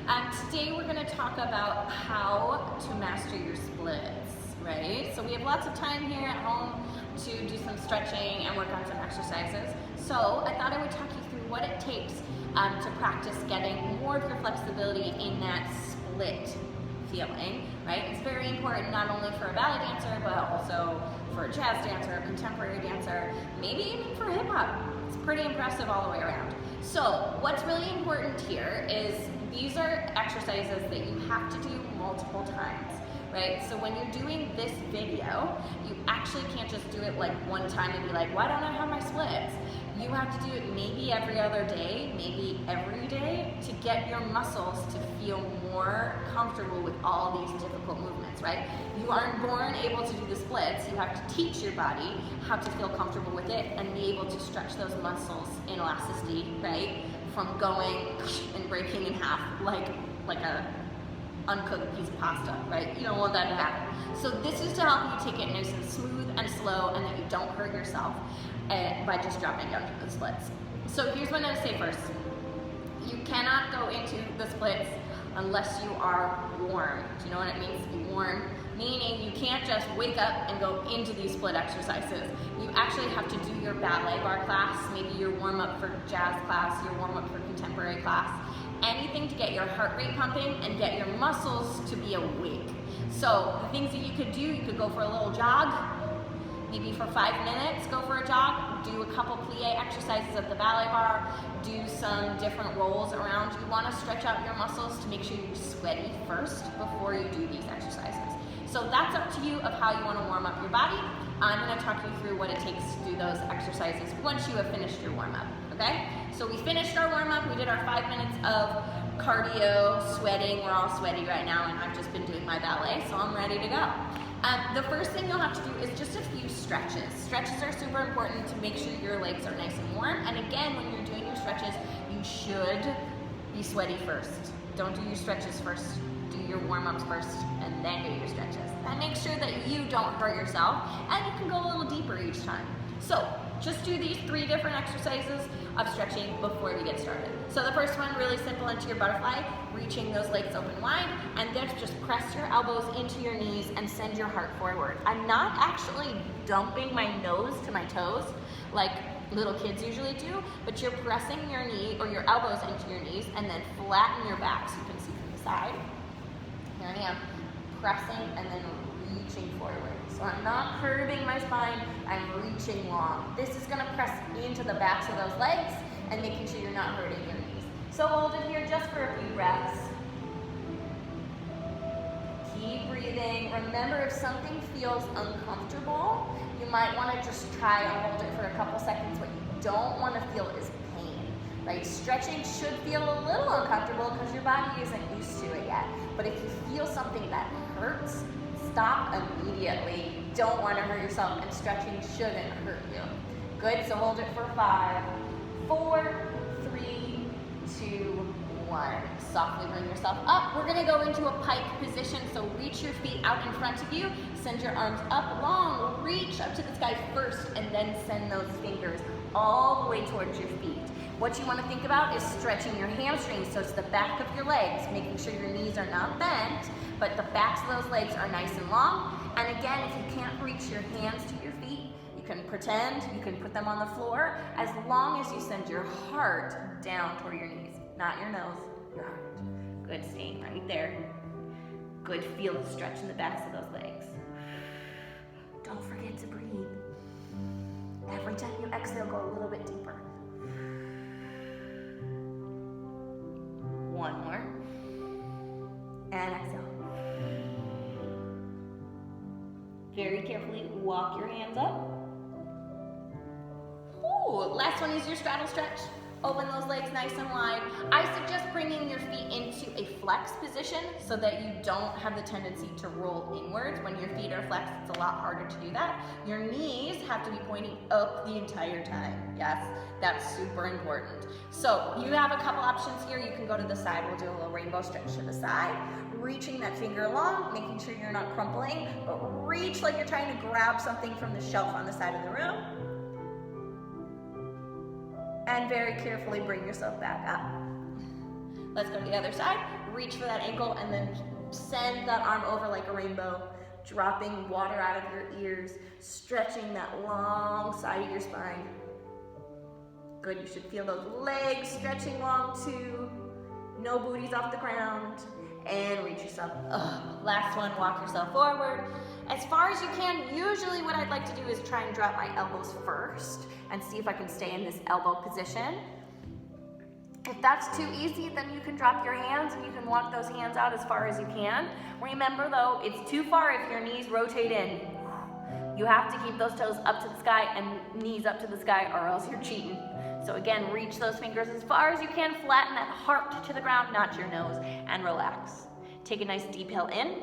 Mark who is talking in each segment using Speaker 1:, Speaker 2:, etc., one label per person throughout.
Speaker 1: Today we're going to talk about how to master your splits, right? So we have lots of time here at home to do some stretching and work on some exercises. So I thought I would talk you through what it takes to practice getting more of your flexibility in that split feeling, right? It's very important not only for a ballet dancer, but also for a jazz dancer, a contemporary dancer, maybe even for hip hop. It's pretty impressive all the way around. So what's really important here is these are exercises that you have to do multiple times, right? So when you're doing this video, you actually can't just do it like one time and be like, why don't I have my splits? You have to do it maybe every other day, maybe every day, to get your muscles to feel more comfortable with all these difficult movements, right? You aren't born able to do the splits. You have to teach your body how to feel comfortable with it and be able to stretch those muscles in elasticity, right? From going and breaking in half like a uncooked piece of pasta, right? You don't want that to happen. So this is to help you take it nice and smooth and slow and that you don't hurt yourself by just dropping down to the splits. So here's what I'm gonna say first. You cannot go into the splits unless you are warm. Do you know what it means to be warm? Meaning you can't just wake up and go into these split exercises. You actually have to do your ballet bar class, maybe your warm up for jazz class, your warm up for contemporary class, anything to get your heart rate pumping and get your muscles to be awake. So the things that you could do, you could go for a little jog, maybe for 5 minutes, go for a jog, do a couple plie exercises at the ballet bar, do some different rolls around. You want to stretch out your muscles to make sure you're sweaty first before you do these exercises. So that's up to you of how you want to warm up your body. I'm going to talk you through what it takes to do those exercises once you have finished your warm up, okay? So we finished our warm up, we did our 5 minutes of cardio, sweating, we're all sweaty right now and I've just been doing my ballet, so I'm ready to go. The first thing you'll have to do is just a few stretches. Stretches are super important to make sure your legs are nice and warm. And again, when you're doing your stretches, you should be sweaty first. Don't do your stretches first. Do your warm-ups first and then do your stretches. That makes sure that you don't hurt yourself and you can go a little deeper each time. So just do these 3 different exercises of stretching before we get started. So the first one, really simple, into your butterfly, reaching those legs open wide, and then just press your elbows into your knees and send your heart forward. I'm not actually dumping my nose to my toes like little kids usually do, but you're pressing your knee or your elbows into your knees and then flatten your back so you can see from the side. Here I am, pressing and then reaching forward. So I'm not curving my spine, I'm reaching long. This is gonna press into the backs of those legs and making sure you're not hurting your knees. So hold it here just for a few breaths. Keep breathing. Remember, if something feels uncomfortable, you might wanna just try and hold it for a couple seconds. What you don't wanna feel is pain, right? Stretching should feel a little uncomfortable because your body isn't used to it yet. But if you feel something that hurts, stop immediately. You don't want to hurt yourself, and stretching shouldn't hurt you. Good, so hold it for 5, 4, 3, 2, 1. Softly bring yourself up. We're gonna go into a pike position, so reach your feet out in front of you, send your arms up long, reach up to the sky first, and then send those fingers all the way towards your feet. What you want to think about is stretching your hamstrings, so it's the back of your legs, making sure your knees are not bent, but the backs of those legs are nice and long. And again, if you can't reach your hands to your feet, you can pretend, you can put them on the floor, as long as you send your heart down toward your knees, not your nose, your heart. Good, staying right there. Good, feel the stretch in the backs of those legs. Don't forget to breathe. Every time you exhale, go a little bit deeper. 1 more. And exhale. Very carefully walk your hands up. Ooh, last one is your straddle stretch. Open those legs nice and wide. I suggest bringing your feet into a flex position so that you don't have the tendency to roll inwards. When your feet are flexed, it's a lot harder to do that. Your knees have to be pointing up the entire time. Yes, that's super important. So you have a couple options here. You can go to the side. We'll do a little rainbow stretch to the side. Reaching that finger along, making sure you're not crumpling, but reach like you're trying to grab something from the shelf on the side of the room. And very carefully bring yourself back up. Let's go to the other side. reach for that ankle and then send that arm over like a rainbow, dropping water out of your ears, stretching that long side of your spine. Good, you should feel those legs stretching long too. No booties off the ground. And reach yourself up. Last one, walk yourself forward. As far as you can, usually what I'd like to do is try and drop my elbows first and see if I can stay in this elbow position. If that's too easy, then you can drop your hands and you can walk those hands out as far as you can. Remember though, it's too far if your knees rotate in. You have to keep those toes up to the sky and knees up to the sky or else you're cheating. So again, reach those fingers as far as you can, flatten that heart to the ground, not your nose, and relax. Take a nice deep inhale in,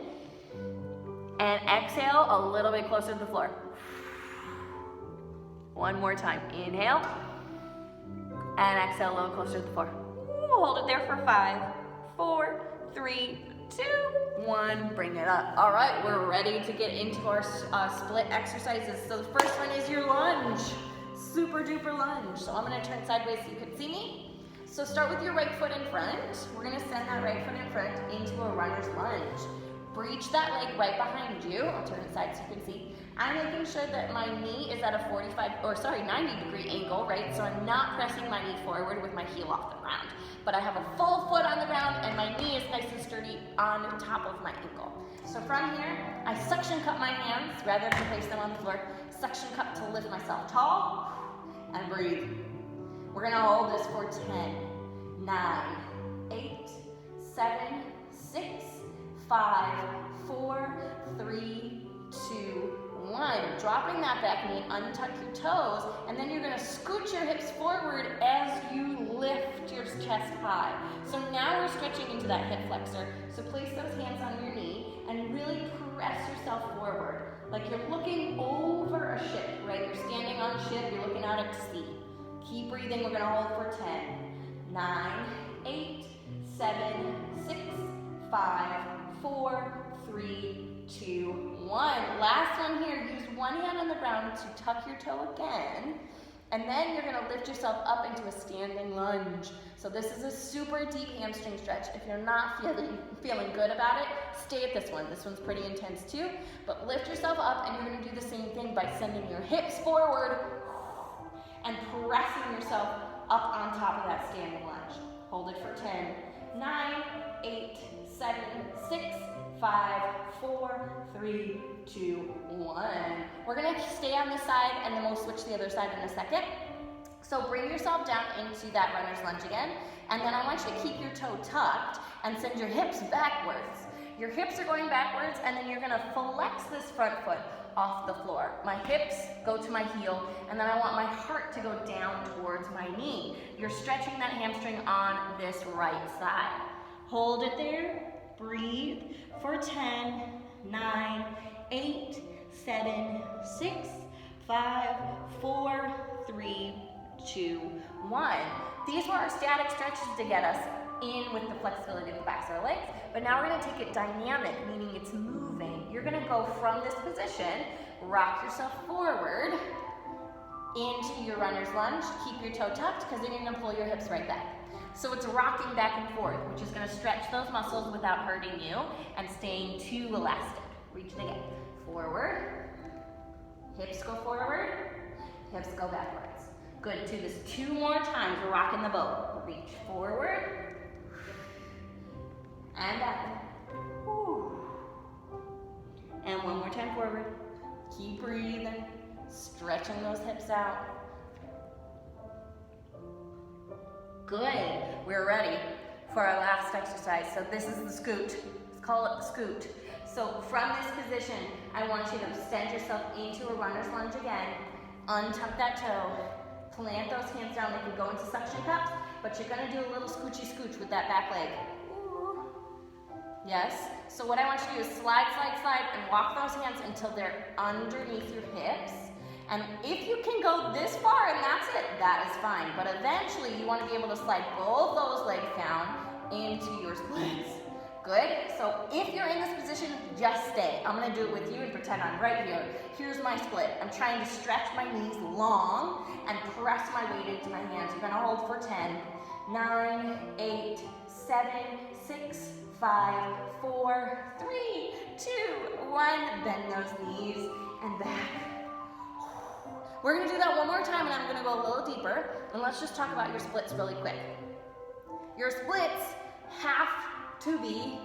Speaker 1: and exhale a little bit closer to the floor. One more time, inhale, and exhale a little closer to the floor. Hold it there for 5, 4, 3, 2, 1, bring it up. All right, we're ready to get into our split exercises. So the first one is your lunge. Super duper lunge. So I'm gonna turn sideways so you can see me. So start with your right foot in front. We're gonna send that right foot in front into a runner's lunge. Reach that leg right behind you. I'll turn it side so you can see. I'm making sure that my knee is at a 90-degree angle, right? So I'm not pressing my knee forward with my heel off the ground. But I have a full foot on the ground and my knee is nice and sturdy on top of my ankle. So from here, I suction cup my hands rather than place them on the floor. Suction cup to lift myself tall. And breathe. We're gonna hold this for 10, 9, 8, 7, 6, 5, 4, 3, 2, 1. Dropping that back knee, untuck your toes, and then you're gonna scoot your hips forward as you lift your chest high. So now we're stretching into that hip flexor. So place those hands on your knee and really press yourself forward. Like you're looking over a ship, right? You're standing on a ship, you're looking out at sea. Keep breathing, we're gonna hold for 10, 9, 8, 7, 6, 5, 4, 3, 2, 1. Last one here, use one hand on the ground to tuck your toe again, and then you're gonna lift yourself up into a standing lunge. So this is a super deep hamstring stretch. If you're not feeling good about it, stay at this one. This one's pretty intense too, but lift yourself up and you're gonna do the same thing by sending your hips forward and pressing yourself up on top of that standing lunge. Hold it for 10, 9, 8, 7, 6, 5, 4, 3, 2, 1. We're gonna stay on this side and then we'll switch to the other side in a second. So bring yourself down into that runner's lunge again, and then I want you to keep your toe tucked and send your hips backwards. Your hips are going backwards, and then you're gonna flex this front foot off the floor. My hips go to my heel, and then I want my heart to go down towards my knee. You're stretching that hamstring on this right side. Hold it there, breathe for 10, 9, 8, 7, 6, 5, 4, 3, 2, 1. These were our static stretches to get us in with the flexibility of the backs of our legs, but now we're gonna take it dynamic, meaning it's moving. You're gonna go from this position, rock yourself forward into your runner's lunge, keep your toe tucked, because then you're gonna pull your hips right back. So it's rocking back and forth, which is gonna stretch those muscles without hurting you and staying too elastic. Reach it again. Forward, hips go forward, hips go backwards. Good, do this 2 more times. We're rocking the boat. Reach forward and back. And one more time forward. Keep breathing, stretching those hips out. Good, we're ready for our last exercise. So this is the scoot. Let's call it the scoot. So from this position, I want you to extend yourself into a runner's lunge again. Untuck that toe. Plant those hands down. They can go into suction cups, but you're gonna do a little scoochy scooch with that back leg. Ooh. Yes? So what I want you to do is slide, slide, slide, and walk those hands until they're underneath your hips. And if you can go this far and that's it, that is fine. But eventually you want to be able to slide both those legs down into your splits. Good? So if you're in this position, just stay. I'm going to do it with you and pretend I'm right here. Here's my split. I'm trying to stretch my knees long and press my weight into my hands. You're going to hold for 10, 9, 8, 7, 6, 5, 4, 3, 2, 1. Bend those knees and back. We're gonna do that one more time, and I'm gonna go a little deeper, and let's just talk about your splits really quick. Your splits have to be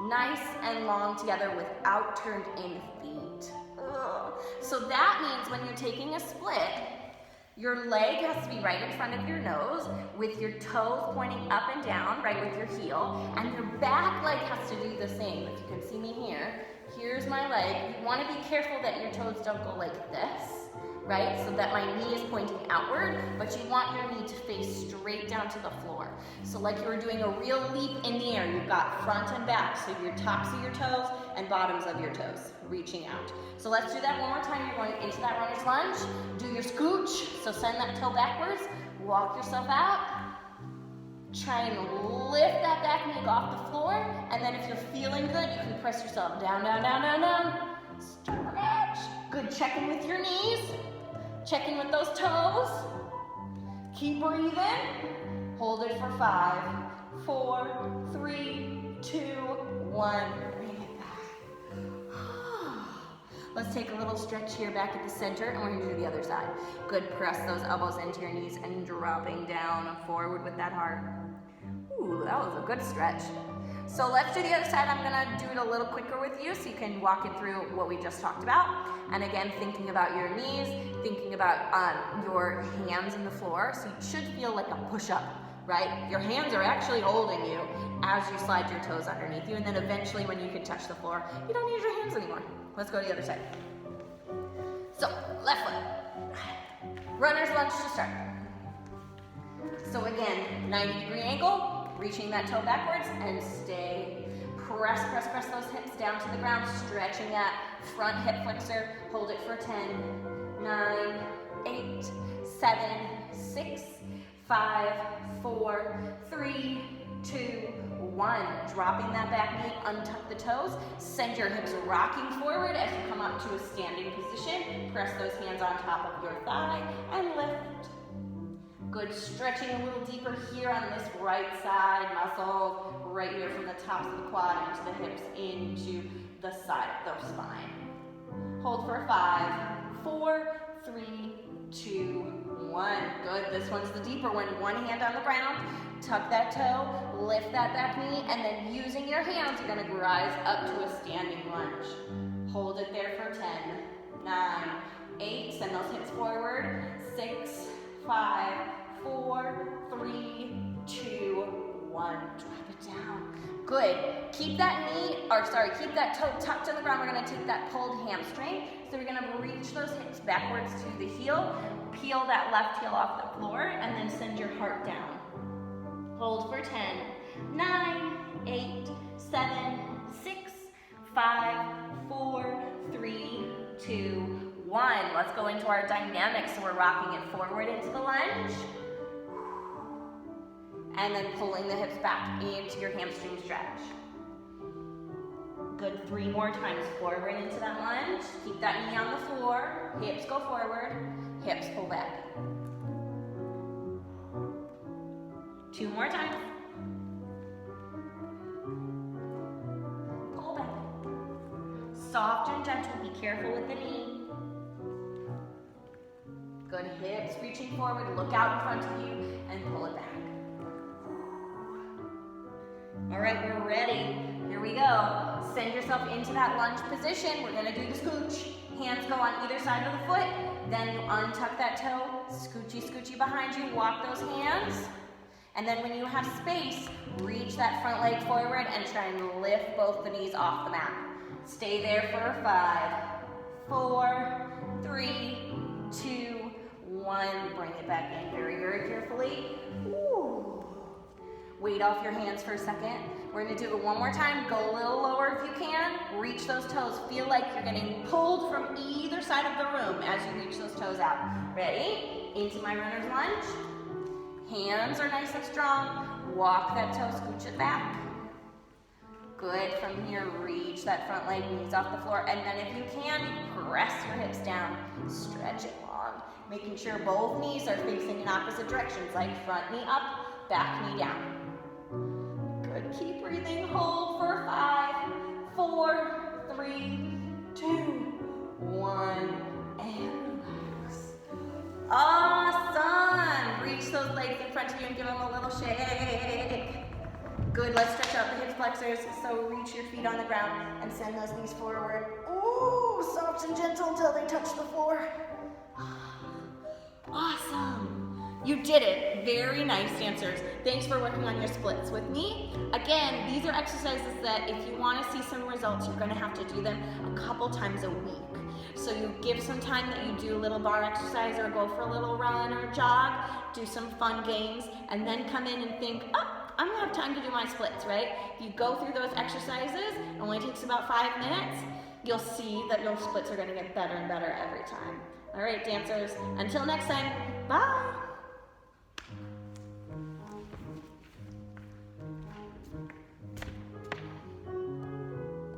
Speaker 1: nice and long together without turned in feet. Ugh. So that means when you're taking a split, your leg has to be right in front of your nose with your toes pointing up and down, right with your heel, and your back leg has to do the same. If you can see me here, here's my leg. You want to be careful that your toes don't go like this, right? So that my knee is pointing outward, but you want your knee to face straight down to the floor. So like you were doing a real leap in the air, you've got front and back, so your tops of your toes and bottoms of your toes reaching out. So let's do that one more time. You're going into that runner's lunge. Do your scooch, so send that toe backwards, walk yourself out. Try and lift that back knee off the floor, and then if you're feeling good, you can press yourself down, down, down, down, down. Stretch. Good, check in with your knees. Check in with those toes. Keep breathing. Hold it for 5, 4, 3, 2, 1. Bring it back. Let's take a little stretch here back at the center, and we're gonna do the other side. Good, press those elbows into your knees and dropping down and forward with that heart. Ooh, that was a good stretch. So let's do the other side. I'm gonna do it a little quicker with you so you can walk it through what we just talked about. And again, thinking about your knees, thinking about your hands in the floor. So it should feel like a push-up, right? Your hands are actually holding you as you slide your toes underneath you. And then eventually when you can touch the floor, you don't need your hands anymore. Let's go to the other side. So, left foot. Runner's lunge to start. So again, 90-degree angle, reaching that toe backwards and stay. Press, press, press those hips down to the ground, stretching that front hip flexor. Hold it for 10, 9, 8, 7, 6, 5, 4, 3, 2, 1. Dropping that back knee, untuck the toes. Send your hips rocking forward as you come up to a standing position. Press those hands on top of your thigh and lift. Good, stretching a little deeper here on this right side muscle, right here from the tops of the quad into the hips, into the side of the spine. Hold for 5, 4, 3, 2, 1. Good, this one's the deeper one. One hand on the ground, tuck that toe, lift that back knee, and then using your hands, you're gonna rise up to a standing lunge. Hold it there for 10, 9, 8, send those hips forward, 6, 5, 4, 3, 2, 1. Drop it down. Good. Keep that keep that toe tucked in the ground. We're gonna take that pulled hamstring. So we're gonna reach those hips backwards to the heel, peel that left heel off the floor, and then send your heart down. Hold for 10, 9, 8, 7, 6, 5, 4, 3, 2, 1. Let's go into our dynamic. So we're rocking it forward into the lunge. And then pulling the hips back into your hamstring stretch. Good, 3 more times. Forward into that lunge. Keep that knee on the floor. Hips go forward. Hips pull back. 2 more times. Pull back. Soft and gentle. Be careful with the knee. Good, hips reaching forward. Look out in front of you and pull it back. All right, we're ready. Here we go. Send yourself into that lunge position. We're gonna do the scooch. Hands go on either side of the foot. Then you untuck that toe, scoochy, scoochy behind you. Walk those hands. And then when you have space, reach that front leg forward and try and lift both the knees off the mat. Stay there for 5, 4, 3, 2, 1. Bring it back in very, very carefully. Ooh. Weight off your hands for a second. We're gonna do it one more time. Go a little lower if you can. Reach those toes. Feel like you're getting pulled from either side of the room as you reach those toes out. Ready? Into my runner's lunge. Hands are nice and strong. Walk that toe, scooch it back. Good, from here, reach that front leg, knees off the floor. And then if you can, press your hips down. Stretch it long. Making sure both knees are facing in opposite directions, like front knee up, back knee down. Good. Keep breathing. Hold for 5, 4, 3, 2, 1, and relax. Awesome. Reach those legs in front of you and give them a little shake. Good. Let's stretch out the hip flexors. So reach your feet on the ground and send those knees forward. Ooh, soft and gentle until they touch the floor. Awesome. You did it. Very nice, dancers. Thanks for working on your splits with me. Again, these are exercises that if you want to see some results, you're going to have to do them a couple times a week. So you give some time that you do a little bar exercise or go for a little run or jog, do some fun games, and then come in and think, oh, I'm going to have time to do my splits, right? If you go through those exercises, it only takes about 5 minutes, you'll see that your splits are going to get better and better every time. All right, dancers, until next time, bye.